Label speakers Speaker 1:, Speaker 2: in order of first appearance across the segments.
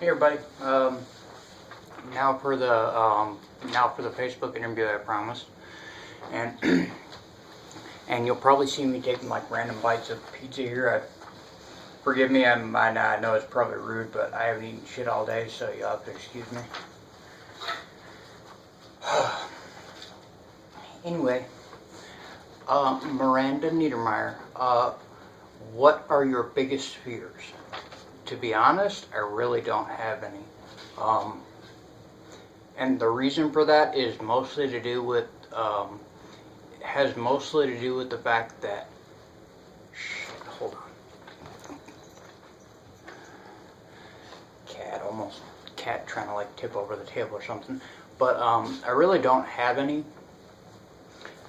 Speaker 1: Hey everybody. Now for the Facebook interview I promised, and and you'll probably see me taking like random bites of pizza here. Forgive me, I know it's probably rude, but I haven't eaten shit all day, so you'll have to excuse me. Anyway, Miranda Niedermeyer, what are your biggest fears? To be honest, I really don't have any. And the reason for that is mostly to do with, has mostly to do with the fact that, hold on. Cat trying to like tip over the table or something. But I really don't have any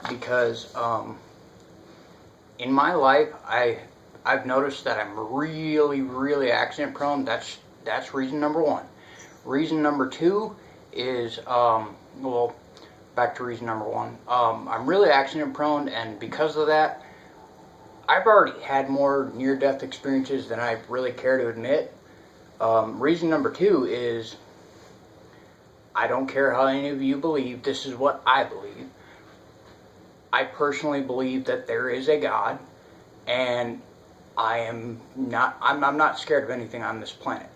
Speaker 1: because in my life I've noticed that I'm really accident prone. That's reason number one. Reason number two is, well, back to reason number one. I'm really accident prone, and because of that, I've already had more near-death experiences than I really care to admit. Reason number two is, I don't care how any of you believe, this is what I believe. I personally believe that there is a God, and I'm not scared of anything on this planet.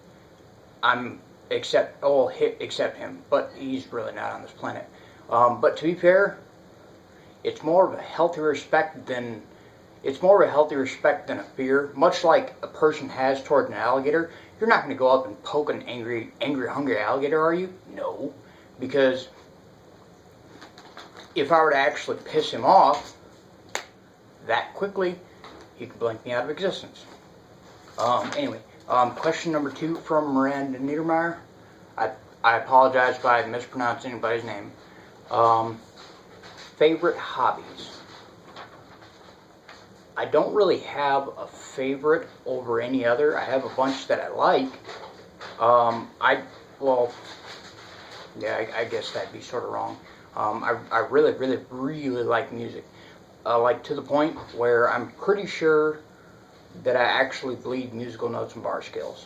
Speaker 1: Except him, but he's really not on this planet. But to be fair, it's more of a healthy respect than a fear. Much like a person has toward an alligator, you're not going to go up and poke an angry, hungry alligator, are you? No, because if I were to actually piss him off that quickly, he could blink me out of existence. Anyway, question number two from Miranda Niedermeyer. I apologize if I mispronounce anybody's name. Favorite hobbies. I don't really have a favorite over any other. I have a bunch that I like. I guess that'd be sort of wrong. I really like music. Like to the point where I'm pretty sure that I actually bleed musical notes and bar scales.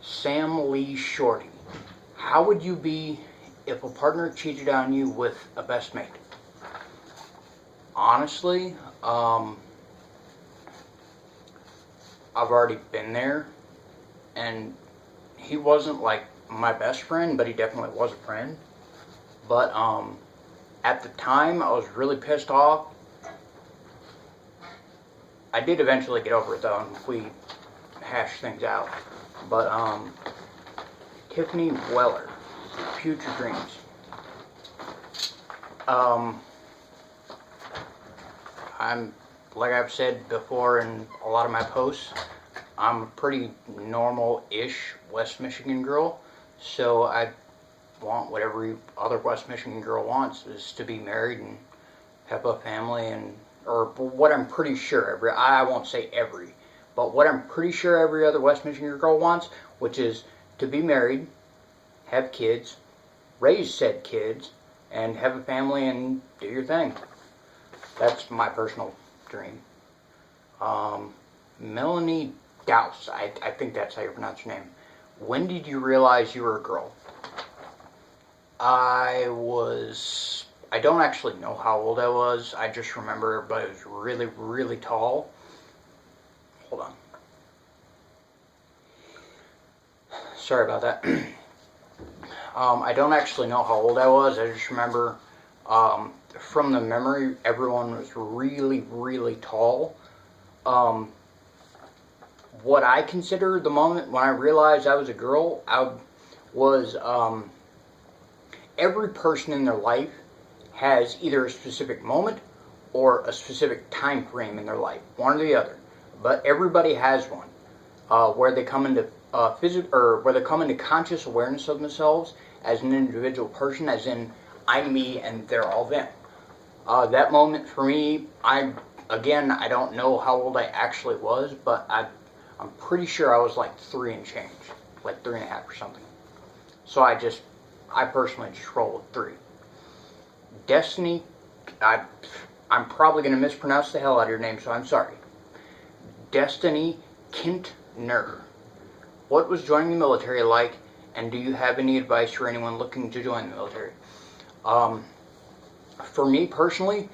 Speaker 1: Sam Lee Shorty. How would you be if a partner cheated on you with a best mate? Honestly, I've already been there, and he wasn't like my best friend, but he definitely was a friend. But at the time, I was really pissed off. I did eventually get over it though, and we hashed things out. But Tiffany Weller, Future Dreams. I'm, like I've said before in a lot of my posts, I'm a pretty normal-ish West Michigan girl, so I want what every other West Michigan girl wants, is to be married and have a family, and or what I'm pretty sure I won't say every, but what I'm pretty sure every other West Michigan girl wants, which is to be married, have kids, raise said kids, and have a family and do your thing. That's my personal dream. Melanie Douse, I think that's how you pronounce your name. When did you realize you were a girl? I don't actually know how old I was. I just remember everybody was really tall. Hold on. Sorry about that. I don't actually know how old I was. I just remember from the memory, everyone was really tall. What I consider the moment when I realized I was a girl, was every person in their life has either a specific moment or a specific time frame in their life, one or the other. But everybody has one where they come into where they come into conscious awareness of themselves as an individual person, as in I'm me and they're all them. That moment for me, I don't know how old I actually was, but I'm pretty sure I was like 3 and change, like 3.5 or something. So I personally just roll with 3. Destiny, I'm probably going to mispronounce the hell out of your name, so I'm sorry. Destiny Kintner. what was joining the military like, and do you have any advice for anyone looking to join the military? Um, for me personally,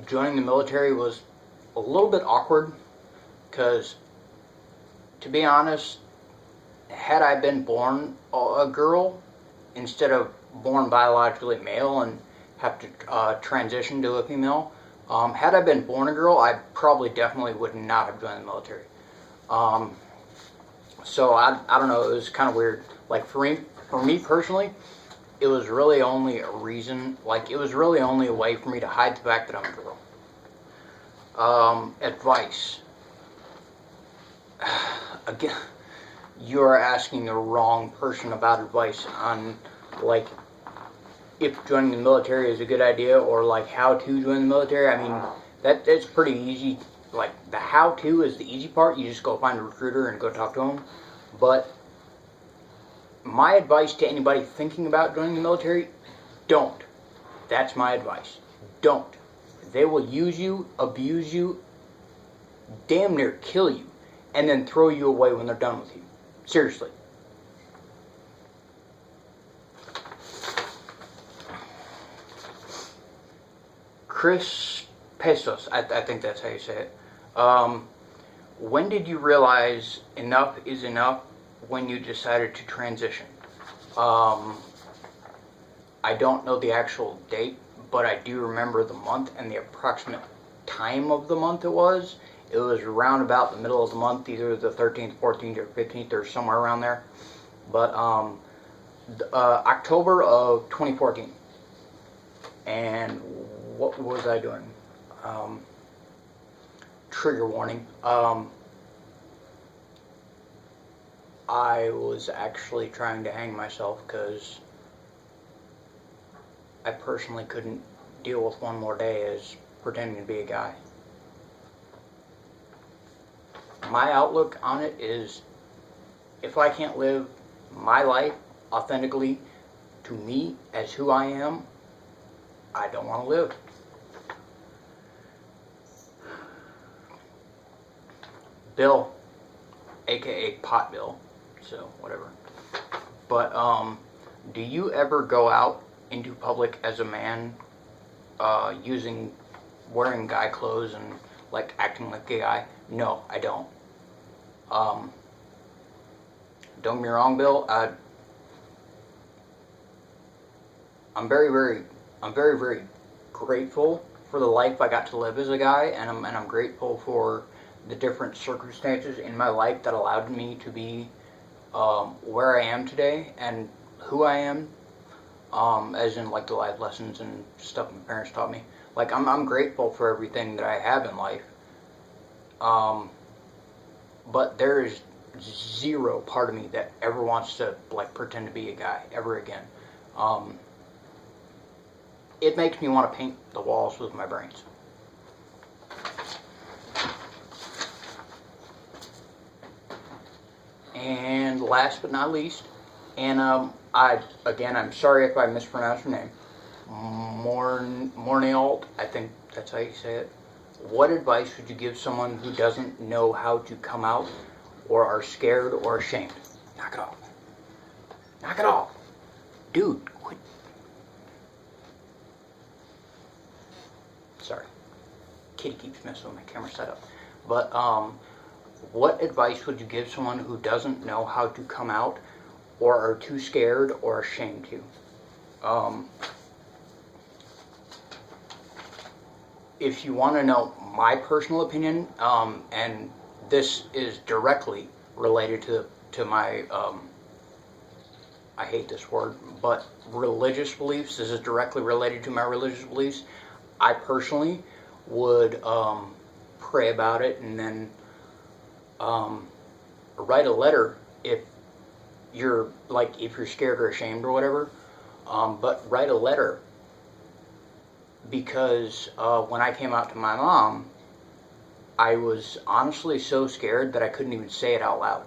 Speaker 1: joining the military was a little bit awkward because, to be honest, had I been born a girl instead of born biologically male and have to transition to a female, had I been born a girl, I probably definitely would not have joined the military. Um, so I don't know, it was kind of weird. Like for me personally, it was really only a reason, like it was really only a way for me to hide the fact that I'm a girl. Advice. Again, you are asking the wrong person about advice on, like, if joining the military is a good idea or like how to join the military. I mean, that's pretty easy. Like the how to is the easy part. You just go find a recruiter and go talk to them. But my advice to anybody thinking about joining the military, don't. That's my advice. Don't. They will use you, abuse you, damn near kill you, and then throw you away when they're done with you. Seriously. Chris Pesos, I think that's how you say it. When did you realize enough is enough when you decided to transition? I don't know the actual date, but I do remember the month and the approximate time of the month it was. It was around about the middle of the month, either the 13th, 14th, or 15th, or somewhere around there. But October of 2014. And what was I doing? Trigger warning. I was actually trying to hang myself because I personally couldn't deal with one more day as pretending to be a guy. My outlook on it is, if I can't live my life authentically to me as who I am, I don't want to live. Bill, aka Pot Bill, so whatever. But do you ever go out into public as a man, wearing guy clothes and like acting like a guy? No, I don't. Don't get me wrong, Bill. I'm very, very grateful for the life I got to live as a guy, and I'm grateful for the different circumstances in my life that allowed me to be where I am today and who I am, as in like the life lessons and stuff my parents taught me. Like I'm grateful for everything that I have in life. But there is zero part of me that ever wants to like pretend to be a guy ever again. It makes me want to paint the walls with my brains. And last but not least, and I'm sorry if I mispronounced your name, Mornealt, I think that's how you say it. What advice would you give someone who doesn't know how to come out, or are scared or ashamed? Knock it off. Knock it off. Dude, quit. Sorry. Kitty keeps messing with my camera setup. But, what advice would you give someone who doesn't know how to come out, or are too scared or ashamed to? If you want to know my personal opinion, and this is directly related to my, I hate this word, but religious beliefs. This is directly related to my religious beliefs. I personally would pray about it and then write a letter if you're scared or ashamed or whatever. But write a letter, because when I came out to my mom, I was honestly so scared that I couldn't even say it out loud.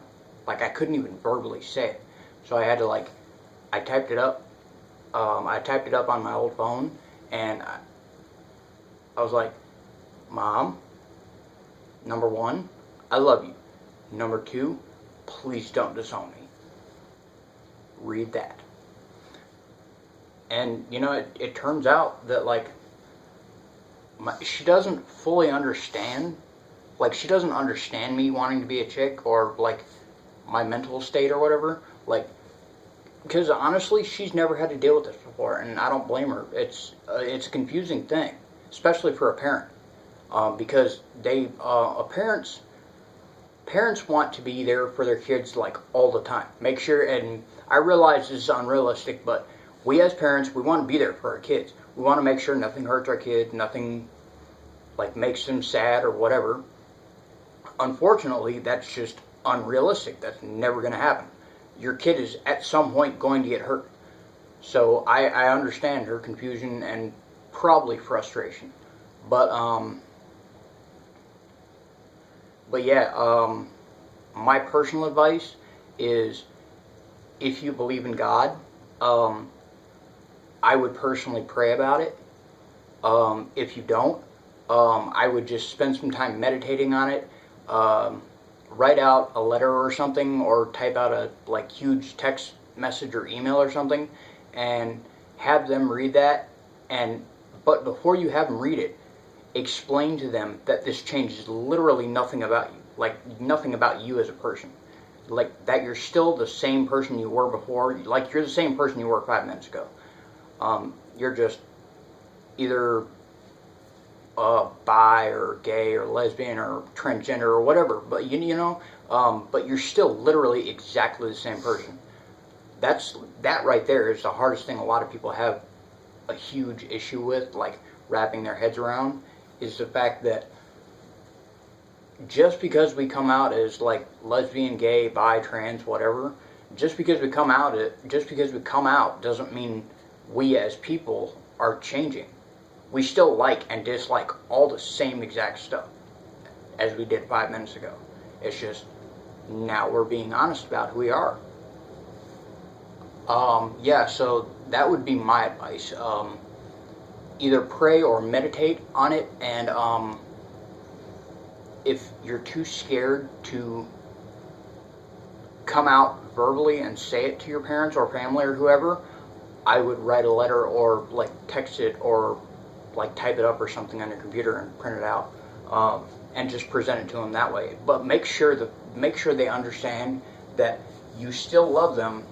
Speaker 1: Like I couldn't even verbally say it. So I had to I typed it up. I typed it up on my old phone, and I was like, Mom, number one, I love you. Number two, please don't disown me. Read that. And, you know, it turns out that, like, she doesn't fully understand. Like, she doesn't understand me wanting to be a chick, or, like, my mental state or whatever. Like, because honestly, she's never had to deal with this before, and I don't blame her. It's a confusing thing, especially for a parent, because parents want to be there for their kids, like, all the time. Make sure, and I realize this is unrealistic, but we as parents, we want to be there for our kids. We want to make sure nothing hurts our kids, nothing, like, makes them sad or whatever. Unfortunately, that's just unrealistic. That's never going to happen. Your kid is at some point going to get hurt. So I understand her confusion and probably frustration. But yeah, my personal advice is, if you believe in God, I would personally pray about it. If you don't, I would just spend some time meditating on it. Write out a letter or something, or type out a, like, huge text message or email or something, and have them read that. But before you have them read it, explain to them that this changes literally nothing about you, like, nothing about you as a person, like, that you're still the same person you were before. Like, you're the same person you were 5 minutes ago. You're just either bi or gay or lesbian or transgender or whatever, but you know, but you're still literally exactly the same person. That right there is the hardest thing a lot of people have a huge issue with, like, wrapping their heads around, is the fact that just because we come out as, like, lesbian, gay, bi, trans, whatever, just because we come out doesn't mean we as people are changing. We still like and dislike all the same exact stuff as we did 5 minutes ago. It's just now we're being honest about who we are. Yeah, so that would be my advice. Either pray or meditate on it, and if you're too scared to come out verbally and say it to your parents or family or whoever, I would write a letter, or, like, text it, or, like, type it up or something on your computer and print it out, and just present it to them that way. But make sure they understand that you still love them,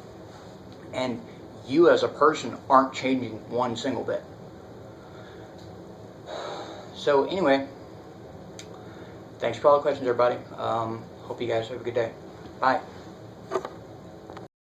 Speaker 1: and you as a person aren't changing one single bit. So anyway, thanks for all the questions, everybody. Hope you guys have a good day. Bye.